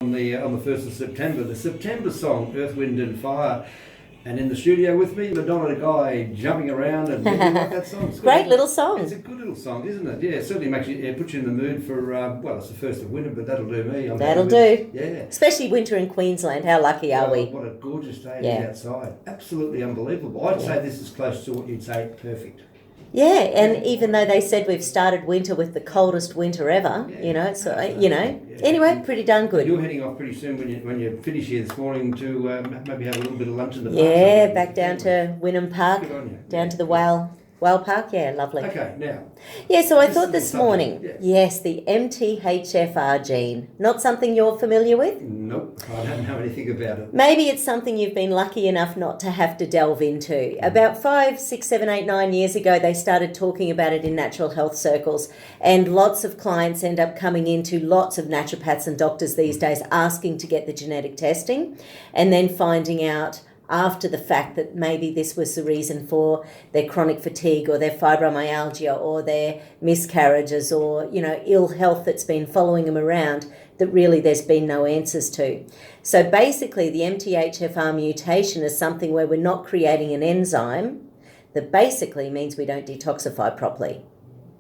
on the 1st of September, the September song, Earth, Wind and Fire. And in the studio with me, Madonna, the guy jumping around, and you like that song? Great little song. It's a good little song, isn't it? Yeah, it certainly makes you, puts you in the mood for, well, it's the first of winter, but that'll do me. That'll do. Yeah. Especially winter in Queensland. How lucky are we? What a gorgeous day it is outside. Absolutely unbelievable. I'd say this is close to what you'd say perfect. Yeah, and even though they said we've started winter with the coldest winter ever, anyway, pretty darn good. You're heading off pretty soon when you finish here this morning to maybe have a little bit of lunch in the park. Yeah, back down to Wynnum Park, Good on you. down to the Whale Park. Yeah, lovely. Okay, now. Yeah, so I thought this is the subject, morning, yes, the MTHFR gene. Not something you're familiar with? Nope, I don't know anything about it. Maybe it's something you've been lucky enough not to have to delve into. About 5, 6, 7, 8, 9 years ago, they started talking about it in natural health circles, and lots of clients end up coming into lots of naturopaths and doctors these days asking to get the genetic testing and then finding out after the fact that maybe this was the reason for their chronic fatigue or their fibromyalgia or their miscarriages or, ill health that's been following them around that really there's been no answers to. So basically the MTHFR mutation is something where we're not creating an enzyme that basically means we don't detoxify properly.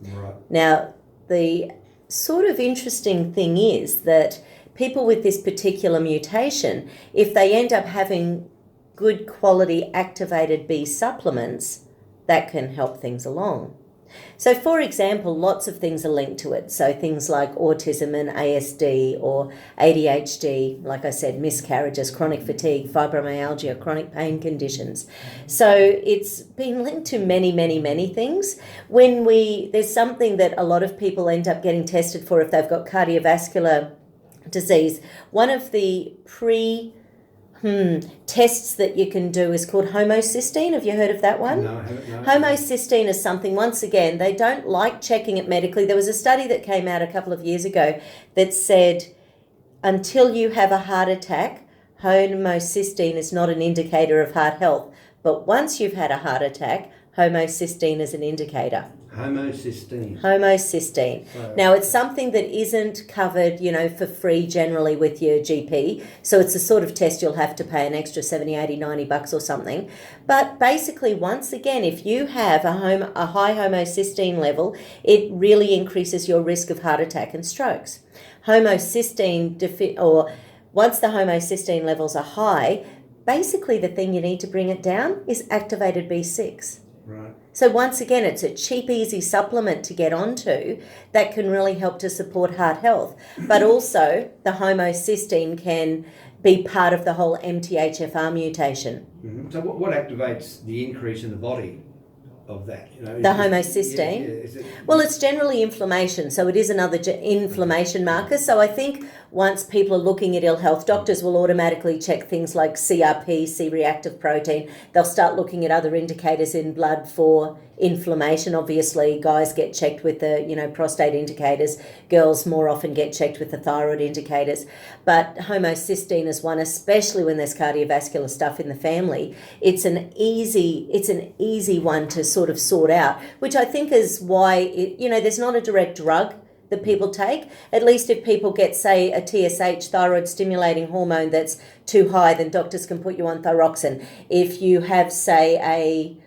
Right. Now, the sort of interesting thing is that people with this particular mutation, if they end up having good quality activated B supplements, that can help things along. So for example, lots of things are linked to it. So things like autism and ASD or ADHD, like I said, miscarriages, chronic fatigue, fibromyalgia, chronic pain conditions. So it's been linked to many, many, many things. There's something that a lot of people end up getting tested for if they've got cardiovascular disease. One of the tests that you can do is called homocysteine. Have you heard of that one? No, I haven't. No. Homocysteine is something, once again, they don't like checking it medically. There was a study that came out a couple of years ago that said until you have a heart attack, homocysteine is not an indicator of heart health. But once you've had a heart attack, homocysteine is an indicator. Homocysteine. Now, it's something that isn't covered, for free generally with your GP. So it's a sort of test you'll have to pay an extra 70, 80, 90 bucks or something. But basically, once again, if you have a high homocysteine level, it really increases your risk of heart attack and strokes. Once the homocysteine levels are high, basically the thing you need to bring it down is activated B6. Right. So once again, it's a cheap, easy supplement to get onto that can really help to support heart health. But also, the homocysteine can be part of the whole MTHFR mutation. Mm-hmm. So what activates the increase in the body of that? The homocysteine? Well, it's generally inflammation, so it is another inflammation marker. So I think once people are looking at ill health, doctors will automatically check things like CRP, C-reactive protein. They'll start looking at other indicators in blood for inflammation. Obviously, guys get checked with the, prostate indicators. Girls more often get checked with the thyroid indicators. But homocysteine is one, especially when there's cardiovascular stuff in the family. It's an easy one to sort of sort out, which I think is why, there's not a direct drug that people take. At least if people get, say, a TSH, thyroid stimulating hormone, that's too high, then doctors can put you on thyroxine. If you have, say,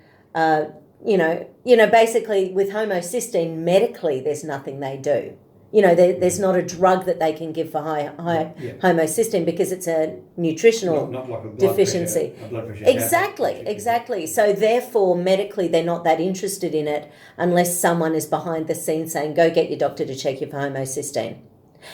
basically with homocysteine, medically, there's nothing they do. There's not a drug that they can give for high homocysteine because it's a nutritional not like a blood deficiency. Pressure, a blood pressure Exactly. So therefore, medically, they're not that interested in it unless someone is behind the scenes saying, go get your doctor to check you for homocysteine.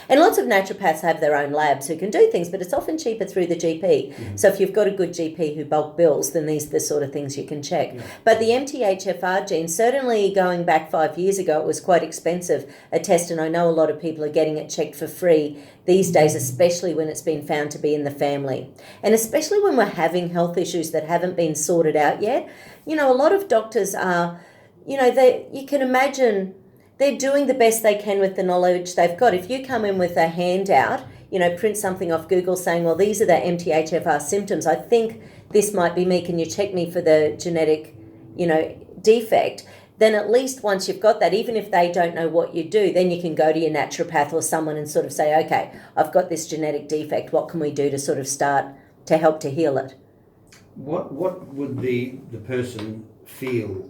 And lots of naturopaths have their own labs who can do things, but it's often cheaper through the GP. Mm-hmm. So if you've got a good GP who bulk bills, then these are the sort of things you can check. Yeah. But the MTHFR gene, certainly going back 5 years ago, it was quite expensive, a test, and I know a lot of people are getting it checked for free these days, especially when it's been found to be in the family. And especially when we're having health issues that haven't been sorted out yet. A lot of doctors are, you can imagine they're doing the best they can with the knowledge they've got. If you come in with a handout, print something off Google saying, well, these are the MTHFR symptoms, I think this might be me, can you check me for the genetic, defect? then at least once you've got that, even if they don't know what you do, then you can go to your naturopath or someone and sort of say, okay, I've got this genetic defect. What can we do to sort of start to help to heal it? What would the person feel?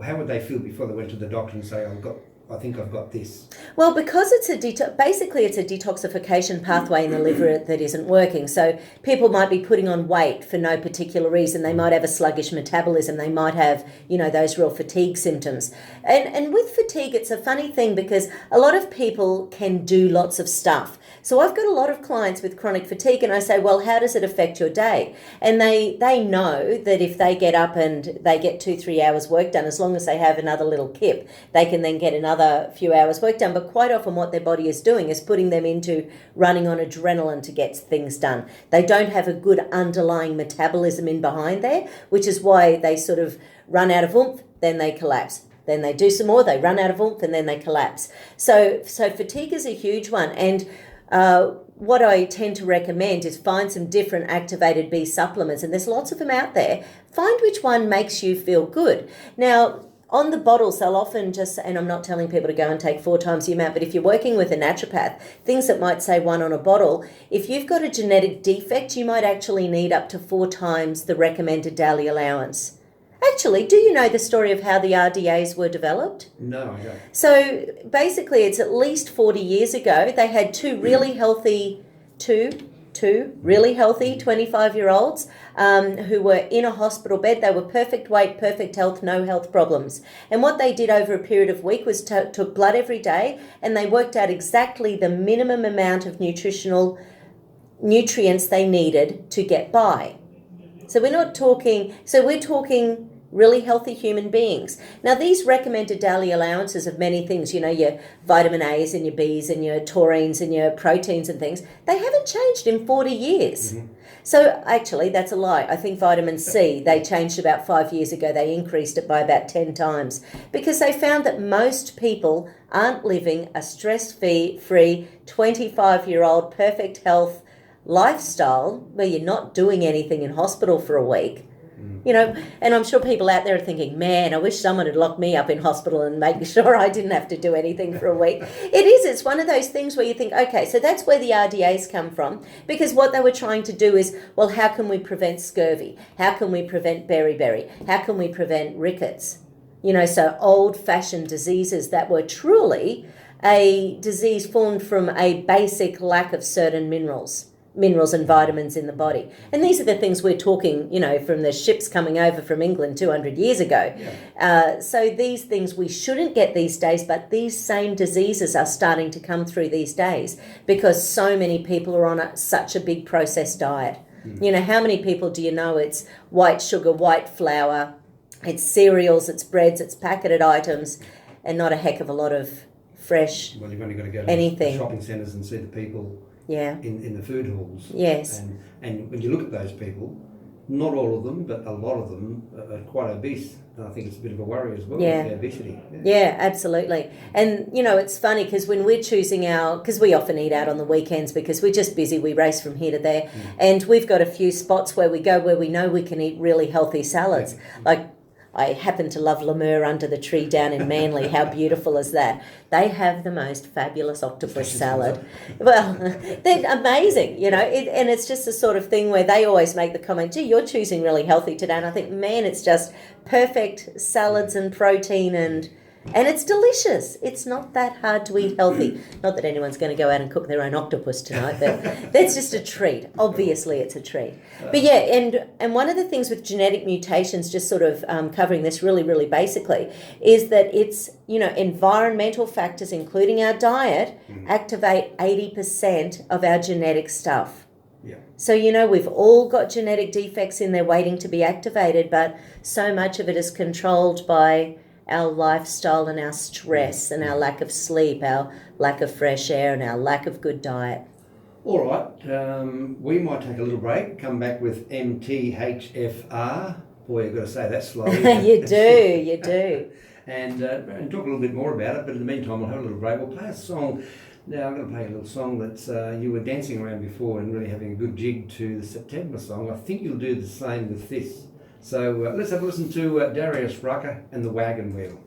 How would they feel before they went to the doctor and say, I think I've got this? Well, because it's basically it's a detoxification pathway in the liver that isn't working. So people might be putting on weight for no particular reason. They might have a sluggish metabolism. They might have, those real fatigue symptoms. And with fatigue, it's a funny thing because a lot of people can do lots of stuff. So I've got a lot of clients with chronic fatigue and I say, well, how does it affect your day? And they know that if they get up and they get 2-3 hours work done, as long as they have another little kip, they can then get another few hours work done. But quite often what their body is doing is putting them into running on adrenaline to get things done. They don't have a good underlying metabolism in behind there, which is why they sort of run out of oomph, then they collapse. Then they do some more, they run out of oomph, and then they collapse. So fatigue is a huge one. And what I tend to recommend is find some different activated B supplements, and there's lots of them out there. Find which one makes you feel good. Now, on the bottles, they'll often and I'm not telling people to go and take 4 times the amount, but if you're working with a naturopath, things that might say 1 on a bottle, if you've got a genetic defect, you might actually need up to 4 times the recommended daily allowance. Actually, do you know the story of how the RDAs were developed? No, I don't. So basically, it's at least 40 years ago. They had two really healthy 25-year-olds who were in a hospital bed. They were perfect weight, perfect health, no health problems. And what they did over a period of a week was took blood every day, and they worked out exactly the minimum amount of nutritional nutrients they needed to get by. So we're talking really healthy human beings. Now, these recommended daily allowances of many things, your vitamin A's and your B's and your taurines and your proteins and things, they haven't changed in 40 years. Mm-hmm. So actually, that's a lie. I think vitamin C, they changed about 5 years ago. They increased it by about 10 times because they found that most people aren't living a stress-free 25-year-old perfect health lifestyle where you're not doing anything in hospital for a week. And I'm sure people out there are thinking, man, I wish someone had locked me up in hospital and made sure I didn't have to do anything for a week. It's one of those things where you think, okay, so that's where the RDAs come from, because what they were trying to do is, well, how can we prevent scurvy? How can we prevent beriberi? How can we prevent rickets? So old-fashioned diseases that were truly a disease formed from a basic lack of certain minerals and vitamins in the body. And these are the things we're talking, from the ships coming over from England 200 years ago. Yeah. So these things we shouldn't get these days, but these same diseases are starting to come through these days because so many people are on such a big processed diet. Mm. How many people do you know it's white sugar, white flour, it's cereals, it's breads, it's packeted items, and not a heck of a lot of fresh Well, you've only got to go to anything. The shopping centres and see the people in the food halls. Yes. And when you look at those people, not all of them, but a lot of them are quite obese. And I think it's a bit of a worry as well, the obesity. Yeah, absolutely. And, it's funny because when we're choosing because we often eat out on the weekends because we're just busy, we race from here to there. Mm. And we've got a few spots where we go where we know we can eat really healthy salads. Yeah. Like, I happen to love Lemur under the tree down in Manly. How beautiful is that? They have the most fabulous octopus salad. Well, they're amazing, and it's just the sort of thing where they always make the comment, gee, you're choosing really healthy today. And I think, man, it's just perfect salads and protein and it's delicious. It's not that hard to eat healthy. Not that anyone's going to go out and cook their own octopus tonight, but that's just a treat. Obviously, it's a treat. But yeah, and one of the things with genetic mutations, just sort of covering this really, really basically, is that it's, environmental factors, including our diet, activate 80% of our genetic stuff. Yeah. So, we've all got genetic defects in there waiting to be activated, but so much of it is controlled by our lifestyle and our stress and our lack of sleep, our lack of fresh air and our lack of good diet. All right, we might take a little break, come back with MTHFR. Boy, you've got to say that slowly. You do. And talk a little bit more about it, but in the meantime, we'll have a little break. We'll play a song. Now, I'm going to play a little song that you were dancing around before and really having a good jig to the September song. I think you'll do the same with this. So let's have a listen to Darius Rucker and the Wagon Wheel.